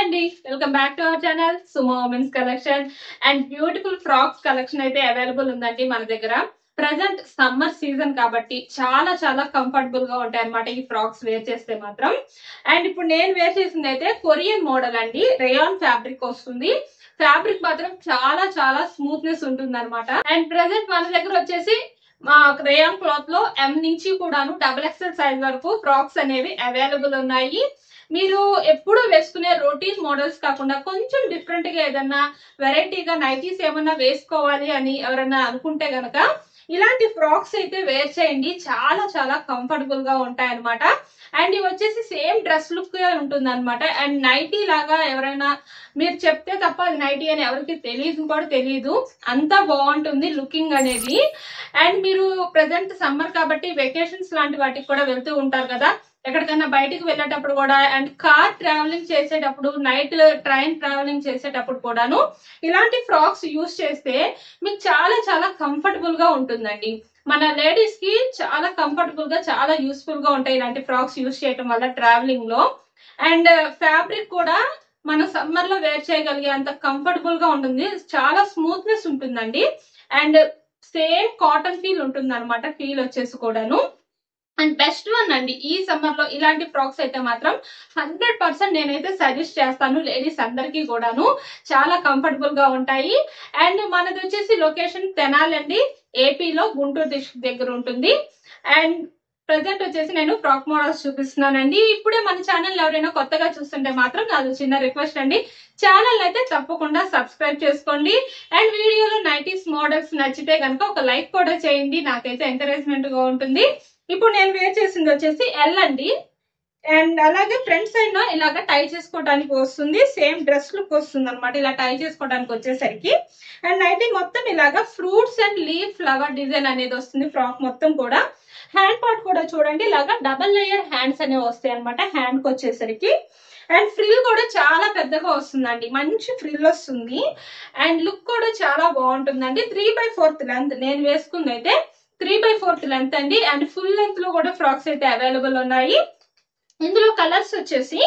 అండి, welcome back to our channel Sumo women's collection and beautiful frocks collection అయితే available ఉందండి మన దగ్గర. ప్రజెంట్ సమ్మర్ సీజన్ కాబట్టి చాలా చాలా కంఫర్టబుల్ గా ఉంటాయి అన్నమాట ఈ ఫ్రాక్స్ వేర్ చేస్తే మాత్రం. అండ్ ఇప్పుడు నేను వేర్ చేసింది అయితే కొరియన్ మోడల్ అండి, రేయాన్ ఫ్యాబ్రిక్ వస్తుంది. ఫ్యాబ్రిక్ మాత్రం చాలా చాలా స్మూత్నెస్ ఉంటుంది అనమాట. అండ్ ప్రజెంట్ మన దగ్గర వచ్చేసి మా రేయాన్ క్లాత్ లో ఎం నుంచి కూడాను XXL సైజ్ వరకు ఫ్రాక్స్ అనేవి అవైలబుల్ ఉన్నాయి. మీరు ఎప్పుడు వేసుకునే రొటీన్ మోడల్స్ కాకుండా కొంచెం డిఫరెంట్ గా ఏదన్నా వెరైటీగా నైటీస్ ఏమన్నా వేసుకోవాలి అని ఎవరైనా అనుకుంటే గనక ఇలాంటి ఫ్రాక్స్ అయితే వేర్ చేయండి, చాలా చాలా కంఫర్టబుల్ గా ఉంటాయి అనమాట. అండ్ ఇవి వచ్చేసి సేమ్ డ్రెస్ లుక్ ఉంటుంది అనమాట. అండ్ నైటీ లాగా ఎవరైనా మీరు చెప్తే తప్ప అది నైటీ అని ఎవరికి తెలియదు, అంతా బాగుంటుంది లుకింగ్ అనేది. అండ్ మీరు ప్రజెంట్ సమ్మర్ కాబట్టి వెకేషన్స్ లాంటి వాటికి కూడా వెళ్తూ ఉంటారు కదా, ఎక్కడికైనా బయటికి వెళ్ళేటప్పుడు కూడా, అండ్ కార్ ట్రావెలింగ్ చేసేటప్పుడు, నైట్ ట్రైన్ ట్రావెలింగ్ చేసేటప్పుడు కూడాను ఇలాంటి ఫ్రాక్స్ యూస్ చేస్తే మీకు చాలా చాలా కంఫర్టబుల్ గా ఉంటుందండి. మన లేడీస్ కి చాలా కంఫర్టబుల్ గా చాలా యూస్ఫుల్ గా ఉంటాయి ఇలాంటి ఫ్రాక్స్ యూస్ చేయడం వల్ల ట్రావెలింగ్ లో. అండ్ ఫ్యాబ్రిక్ కూడా మన సమ్మర్ లో వేర్ చేయగలిగే అంత కంఫర్టబుల్ గా ఉంటుంది, చాలా స్మూత్నెస్ ఉంటుందండి. అండ్ సేమ్ కాటన్ ఫీల్ ఉంటుంది అనమాట, ఫీల్ వచ్చేసి కూడాను. అండ్ బెస్ట్ వన్ అండి ఈ సమ్మర్ లో ఇలాంటి ఫ్రాక్స్ అయితే మాత్రం 100% నేనైతే సజెస్ట్ చేస్తాను లేడీస్ అందరికీ కూడాను, చాలా కంఫర్టబుల్ గా ఉంటాయి. అండ్ మనది వచ్చేసి లొకేషన్ తెనాలి అండి, ఏపీలో గుంటూరు డిస్ట్రిక్ట్ దగ్గర ఉంటుంది. అండ్ ప్రజెంట్ వచ్చేసి నేను ఫ్రాక్ మోడల్స్ చూపిస్తున్నానండి. ఇప్పుడే మన ఛానల్ ఎవరైనా కొత్తగా చూస్తుంటే మాత్రం నాది చిన్న రిక్వెస్ట్ అండి, ఛానల్ అయితే తప్పకుండా సబ్స్క్రైబ్ చేసుకోండి. అండ్ వీడియోలో నైటీస్ మోడల్స్ నచ్చితే కనుక ఒక లైక్ కూడా చేయండి, నాకైతే ఎంకరేజ్మెంట్ గా ఉంటుంది. ఇప్పుడు నేను వేర్ చేసింది వచ్చేసి ఎల్ అండి. అండ్ అలాగే ఫ్రంట్ సైడ్ లో ఇలాగ టై చేసుకోవడానికి వస్తుంది, సేమ్ డ్రెస్ లుక్ వస్తుంది అనమాట ఇలా టై చేసుకోవడానికి వచ్చేసరికి. అండ్ అయితే మొత్తం ఇలాగా fruits and leaf flower design అనేది వస్తుంది ఫ్రాక్ మొత్తం కూడా. హ్యాండ్ పార్ట్ కూడా చూడండి, ఇలాగా డబల్ లేయర్ హ్యాండ్స్ అనేవి వస్తాయి అనమాట హ్యాండ్ కి వచ్చేసరికి. అండ్ ఫ్రిల్ కూడా చాలా పెద్దగా వస్తుందండి, మంచి ఫ్రిల్ వస్తుంది. అండ్ లుక్ కూడా చాలా బాగుంటుందండి. 3/4 లెంత్ నేను వేసుకుంది అయితే 3/4 లెంత్ అండి. అండ్ ఫుల్ లెంత్ లో కూడా ఫ్రాక్స్ అయితే అవైలబుల్ ఉన్నాయి. ఇందులో కలర్స్ వచ్చేసి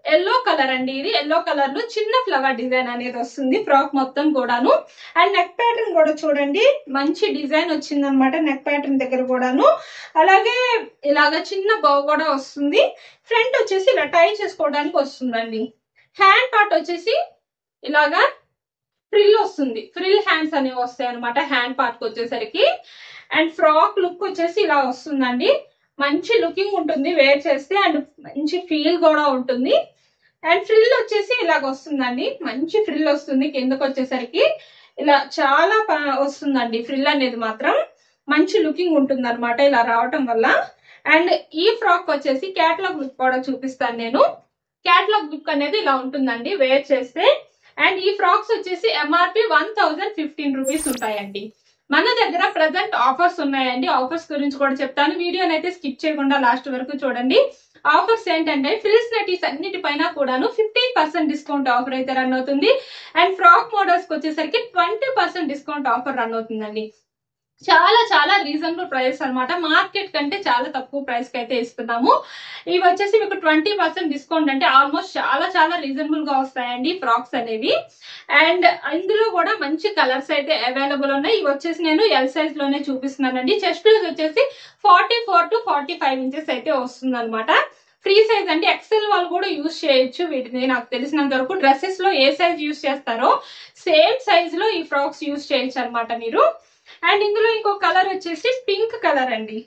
ఎల్లో కలర్ అండి, ఇది ఎల్లో కలర్ లో చిన్న ఫ్లవర్ డిజైన్ అనేది వస్తుంది ఫ్రాక్ మొత్తం కూడాను. అండ్ నెక్ ప్యాటర్న్ కూడా చూడండి, మంచి డిజైన్ వచ్చింది అనమాట నెక్ ప్యాటర్న్ దగ్గర కూడాను. అలాగే ఇలాగ చిన్న బౌ కూడా వస్తుంది. ఫ్రంట్ వచ్చేసి ఇలా టై చేసుకోవడానికి వస్తుందండి. హ్యాండ్ పార్ట్ వచ్చేసి ఇలాగా ఫ్రిల్ వస్తుంది, ఫ్రిల్ హ్యాండ్స్ అనేవి వస్తాయి అనమాట హ్యాండ్ పార్ట్ కి వచ్చేసరికి. అండ్ ఫ్రాక్ లుక్ వచ్చేసి ఇలా వస్తుందండి, మంచి లుకింగ్ ఉంటుంది వేర్ చేస్తే, అండ్ మంచి ఫీల్ కూడా ఉంటుంది. అండ్ ఫ్రిల్ వచ్చేసి ఇలాగ వస్తుందండి, మంచి ఫ్రిల్ వస్తుంది కిందకు వచ్చేసరికి, ఇలా చాలా వస్తుందండి ఫ్రిల్ అనేది మాత్రం మంచి లుకింగ్ ఉంటుంది అనమాట ఇలా రావటం వల్ల. అండ్ ఈ ఫ్రాక్ వచ్చేసి క్యాటలాగ్ లుక్ కూడా చూపిస్తాను నేను. క్యాటలాగ్ లుక్ అనేది ఇలా ఉంటుందండి వేర్ చేస్తే. అండ్ ఈ ఫ్రాక్స్ వచ్చేసి MRP 1015 రూపీస్ ఉంటాయండి. మన దగ్గర ప్రజెంట్ ఆఫర్స్ ఉన్నాయండి, ఆఫర్స్ గురించి కూడా చెప్తాను, వీడియోని అయితే స్కిప్ చేయకుండా లాస్ట్ వరకు చూడండి. ఆఫర్స్ ఏంటంటే ఫ్రిల్స్ నైటీస్ అన్నిటిపైన కూడాను 15% డిస్కౌంట్ ఆఫర్ అయితే రన్ అవుతుంది. అండ్ ఫ్రాక్ మోడల్స్ కి వచ్చేసరికి 20% డిస్కౌంట్ ఆఫర్ రన్ అవుతుందండి. చాలా చాలా రీజనబుల్ ప్రైస్ అనమాట, మార్కెట్ కంటే చాలా తక్కువ ప్రైస్ కి అయితే ఇస్తున్నాము. ఇవి వచ్చేసి మీకు 20% డిస్కౌంట్ అంటే ఆల్మోస్ట్ చాలా చాలా రీజనబుల్ గా వస్తాయండి ఫ్రాక్స్ అనేవి. అండ్ ఇందులో కూడా మంచి కలర్స్ అయితే అవైలబుల్ ఉన్నాయి. ఇవి వచ్చేసి నేను ఎల్ సైజ్ లోనే చూపిస్తున్నానండి. చెస్ట్ లూజ్ వచ్చేసి 44 to 45 ఇంచెస్ అయితే వస్తుంది అనమాట. ఫ్రీ సైజ్ అంటే ఎక్సెల్ వాళ్ళు కూడా యూజ్ చేయొచ్చు వీటిని, నాకు తెలిసినంత వరకు డ్రెస్సెస్ లో ఏ సైజ్ యూజ్ చేస్తారో సేమ్ సైజ్ లో ఈ ఫ్రాక్స్ యూజ్ చేయొచ్చు అనమాట మీరు. అండ్ ఇందులో ఇంకో కలర్ వచ్చేసి పింక్ కలర్ అండి,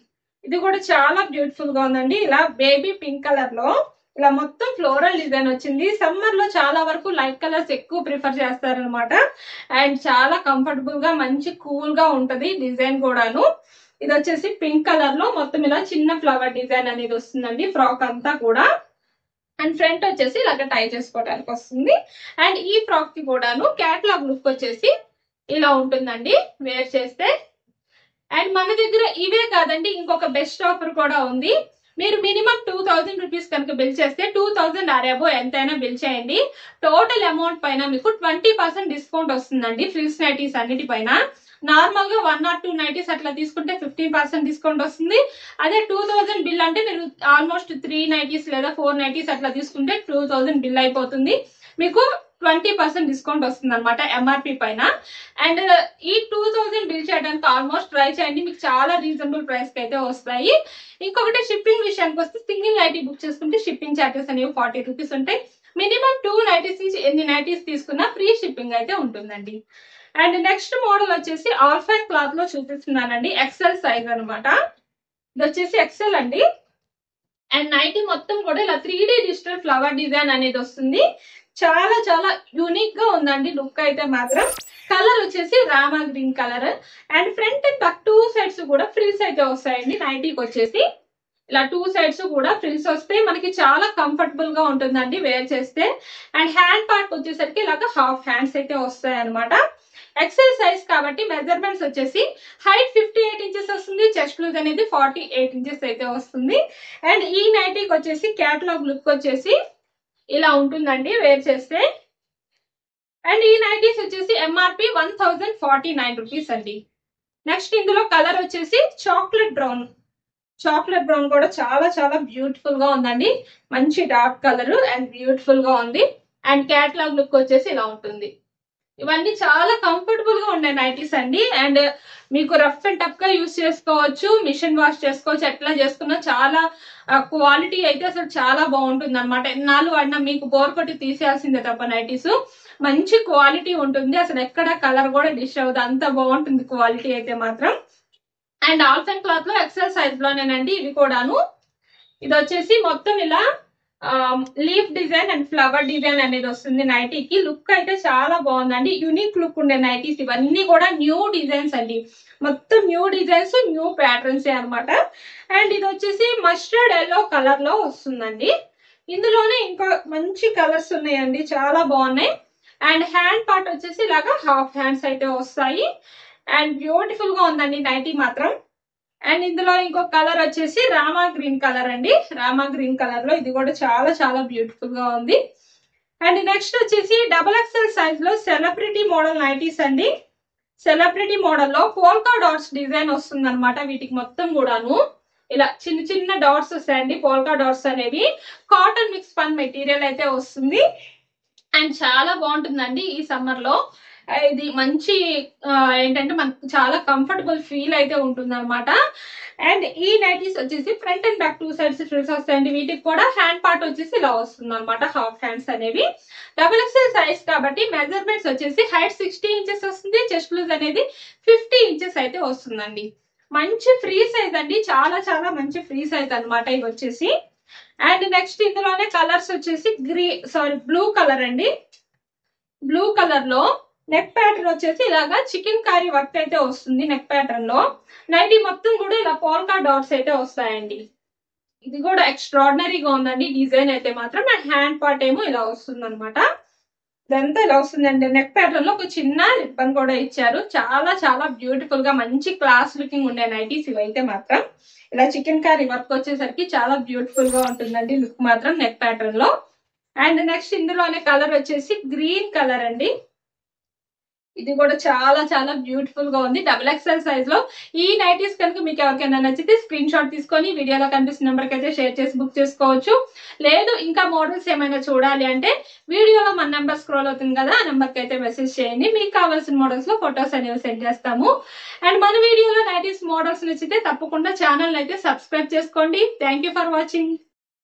ఇది కూడా చాలా బ్యూటిఫుల్ గా ఉందండి. ఇలా బేబీ పింక్ కలర్ లో ఇలా మొత్తం ఫ్లోరల్ డిజైన్ వచ్చింది. సమ్మర్ లో చాలా వరకు లైట్ కలర్స్ ఎక్కువ ప్రిఫర్ చేస్తారనమాట. అండ్ చాలా కంఫర్టబుల్ గా మంచి కూల్ గా ఉంటది డిజైన్ కూడాను. ఇది వచ్చేసి పింక్ కలర్ లో మొత్తం ఇలా చిన్న ఫ్లవర్ డిజైన్ అనేది వస్తుందండి ఫ్రాక్ అంతా కూడా. అండ్ ఫ్రంట్ వచ్చేసి ఇలాగ టై చేసుకోవడానికి వస్తుంది. అండ్ ఈ ఫ్రాక్ కి కూడాను క్యాటలాగ్ లుక్ వచ్చేసి ఇలా ఉంటుందండి వేర్ చేస్తే. అండ్ మన దగ్గర ఇవే కాదండి, ఇంకొక బెస్ట్ ఆఫర్ కూడా ఉంది. మీరు మినిమం 2000 రూపీస్ కనుక బిల్ చేస్తే 2000 అరేబో ఎంతైనా బిల్ చేయండి, టోటల్ అమౌంట్ పైన మీకు 20% డిస్కౌంట్ వస్తుందండి ఫ్రిల్స్ నైటీస్ అన్నిటిపైన. నార్మల్ గా 1 or 2 నైటీస్ అట్లా తీసుకుంటే 15% డిస్కౌంట్ వస్తుంది. అదే 2000 బిల్ అంటే మీరు ఆల్మోస్ట్ 3 నైటీస్ లేదా 4 నైటీస్ అట్లా తీసుకుంటే 2000 బిల్ అయిపోతుంది. మీకు 20% డిస్కౌంట్ వస్తుంది అనమాట ఎంఆర్పి పైన. అండ్ ఈ 2000 బిల్ చేయడానికి ఆల్మోస్ట్ ట్రై చేయండి, మీకు చాలా రీజనబుల్ ప్రైస్ కి అయితే వస్తాయి. ఇంకొకటి షిప్పింగ్ విషయానికి వస్తే సింగిల్ నైటీ బుక్ చేసుకుంటే షిప్పింగ్ ఛార్జెస్ అనేవి 40 రూపీస్ ఉంటాయి. మినిమం 2 నైటీస్ నుంచి ఎన్ని నైటీస్ తీసుకున్నా ఫ్రీ షిప్పింగ్ అయితే ఉంటుందండి. అండ్ నెక్స్ట్ మోడల్ వచ్చేసి ఆల్ఫైన్ క్లాత్ లో చూపిస్తున్నానండి, ఎక్సెల్ సైజ్ అనమాట. ఇది వచ్చేసి ఎక్సెల్ అండి. అండ్ నైటీ మొత్తం కూడా ఇలా 3D డిజిటల్ ఫ్లవర్ డిజైన్ అనేది వస్తుంది. చాలా చాలా యూనిక్ గా ఉందండి లుక్ అయితే మాత్రం. కలర్ వచ్చేసి Rama green colour. And front and back 2 sides కూడా ఫ్రిల్స్ అయితే వస్తాయండి. నైటీకి వచ్చేసి ఇలా 2 సైడ్స్ కూడా ఫ్రిల్స్ వస్తాయి. మనకి చాలా కంఫర్టబుల్ గా ఉంటుందండి వేర్ చేస్తే. అండ్ హ్యాండ్ పార్ట్ వచ్చేసరికి ఇలాగ హాఫ్ హ్యాండ్స్ అయితే వస్తాయి అనమాట. ఎక్సెల్ సైజ్ కాబట్టి మెజర్మెంట్స్ వచ్చేసి హైట్ 58 ఇంచెస్ వస్తుంది, చెస్ట్ లూజ్ అనేది 48 ఇంచెస్ అయితే వస్తుంది. అండ్ ఈ నైటీకి వచ్చేసి క్యాటలాగ్ లుక్ వచ్చేసి ఇలా ఉంటుందండి వేర్ చేస్తే. అండ్ ఈ నైటీస్ వచ్చేసి ఎంఆర్పి 1049 రూపీస్ అండి. నెక్స్ట్ ఇందులో కలర్ వచ్చేసి చాక్లెట్ బ్రౌన్. చాక్లెట్ బ్రౌన్ కూడా చాలా చాలా బ్యూటిఫుల్ గా ఉందండి, మంచి డార్క్ కలర్ అండ్ బ్యూటిఫుల్ గా ఉంది. అండ్ క్యాటలాగ్ లుక్ వచ్చేసి ఇలా ఉంటుంది. ఇవన్నీ చాలా కంఫర్టబుల్ గా ఉండే నైటీస్ అండి. అండ్ మీకు రఫ్ అండ్ టఫ్ గా యూస్ చేసుకోవచ్చు, మిషన్ వాష్ చేసుకోవచ్చు, ఎట్లా చేసుకున్నా చాలా క్వాలిటీ అయితే అసలు చాలా బాగుంటుంది అనమాట. ఎన్నాళ్ళు వాడినా మీకు బోర్ కొట్టి తీసేయాల్సిందే తప్ప నైటీస్ మంచి క్వాలిటీ ఉంటుంది, అసలు ఎక్కడ కలర్ కూడా డిష్ అవ్వదు, అంత బాగుంటుంది క్వాలిటీ అయితే మాత్రం. అండ్ ఆల్ఫైన్ క్లాత్ లో ఎక్సెల్ సైజ్ లోనేనండి ఇవి కూడాను. ఇది వచ్చేసి మొత్తం ఇలా leaf design and flower design అనేది వస్తుంది నైటీకి. లుక్ అయితే చాలా బాగుందండి, యూనిక్ లుక్ ఉండే నైటీస్ ఇవన్నీ కూడా న్యూ డిజైన్స్ అండి, మొత్తం న్యూ డిజైన్స్ న్యూ ప్యాటర్న్స్ అనమాట. అండ్ ఇది వచ్చేసి మస్టర్డ్ ఎల్లో కలర్ లో వస్తుందండి. ఇందులోనే ఇంకా మంచి కలర్స్ ఉన్నాయండి, చాలా బాగున్నాయి. అండ్ హ్యాండ్ పార్ట్ వచ్చేసి ఇలాగా హాఫ్ హ్యాండ్స్ అయితే వస్తాయి. అండ్ బ్యూటిఫుల్ గా ఉందండి నైటీ మాత్రం. అండ్ ఇందులో ఇంకో కలర్ వచ్చేసి రామా గ్రీన్ కలర్ అండి. రామా గ్రీన్ కలర్ లో ఇది కూడా చాలా చాలా బ్యూటిఫుల్ గా ఉంది. అండ్ నెక్స్ట్ వచ్చేసి డబుల్ ఎక్స్ఎల్ సైజ్ లో సెలబ్రిటీ మోడల్ నైటీస్ అండి. సెలబ్రిటీ మోడల్ లో పోల్కా డాట్స్ డిజైన్ వస్తుంది అనమాట. వీటికి మొత్తం కూడాను ఇలా చిన్న చిన్న డాట్స్ వస్తాయండి, పోల్కా డాట్స్ అనేవి. కాటన్ మిక్స్ పన్ మెటీరియల్ అయితే వస్తుంది. అండ్ చాలా బాగుంటుందండి ఈ సమ్మర్ లో. ఇది మంచి ఏంటంటే మనకు చాలా కంఫర్టబుల్ ఫీల్ అయితే ఉంటుంది అనమాట. అండ్ ఈ నైటీస్ వచ్చేసి front and back 2 sides frills వస్తాయండి. వీటికి కూడా హ్యాండ్ పార్ట్ వచ్చేసి ఇలా వస్తుంది అనమాట, హాఫ్ హ్యాండ్స్ అనేవి. డబుల్ ఎక్స్ఎల్ సైజ్ కాబట్టి మెజర్మెంట్స్ వచ్చేసి హైట్ 60 ఇంచెస్ వస్తుంది, చెస్ట్ లూజ్ అనేది 50 ఇంచెస్ అయితే వస్తుందండి. మంచి ఫ్రీ సైజ్ అండి, చాలా చాలా మంచి ఫ్రీ సైజ్ అనమాట ఇవి వచ్చేసి. అండ్ నెక్స్ట్ ఇందులోనే కలర్స్ వచ్చేసి బ్లూ కలర్ అండి. బ్లూ కలర్ లో నెక్ ప్యాటర్న్ వచ్చేసి ఇలాగా చికెన్ కర్రీ వర్క్ అయితే వస్తుంది నెక్ ప్యాటర్న్ లో. నైటీ మొత్తం కూడా ఇలా పోల్కా డాట్స్ అయితే వస్తాయండి. ఇది కూడా ఎక్స్ట్రాడినరీగా ఉందండి డిజైన్ అయితే మాత్రం. అండ్ హ్యాండ్ పార్ట్ ఏమో ఇలా వస్తుంది అనమాట. ఇదంతా ఇలా వస్తుందండి. నెక్ ప్యాటర్న్ లో ఒక చిన్న రిబ్బన్ కూడా ఇచ్చారు. చాలా చాలా బ్యూటిఫుల్ గా మంచి క్లాస్ లుకింగ్ ఉండే నైటీస్ ఇవైతే మాత్రం. ఇలా చికెన్ కర్రీ వర్క్ వచ్చేసరికి చాలా బ్యూటిఫుల్ గా ఉంటుందండి లుక్ మాత్రం నెక్ ప్యాటర్న్ లో. అండ్ నెక్స్ట్ ఇందులోనే కలర్ వచ్చేసి గ్రీన్ కలర్ అండి. ఇది కూడా చాలా చాలా బ్యూటిఫుల్ గా ఉంది డబుల్ ఎక్స్ఎల్ సైజ్ లో. ఈ నైటీస్ కనుక మీకు ఎవరికైనా నచ్చితే స్క్రీన్ షాట్ తీసుకొని వీడియోలో కనిపిస్తున్న నెంబర్ కి అయితే షేర్ చేసి బుక్ చేసుకోవచ్చు. లేదు ఇంకా మోడల్స్ ఏమైనా చూడాలి అంటే వీడియోలో మన నెంబర్ స్క్రోల్ అవుతుంది కదా, ఆ నెంబర్ కి అయితే మెసేజ్ చేయండి, మీకు కావాల్సిన మోడల్స్ లో ఫొటోస్ అనేవి సెండ్ చేస్తాము. అండ్ మన వీడియోలో నైటీస్ మోడల్స్ నచ్చితే తప్పకుండా ఛానల్ అయితే సబ్స్క్రైబ్ చేసుకోండి. Thank for watching.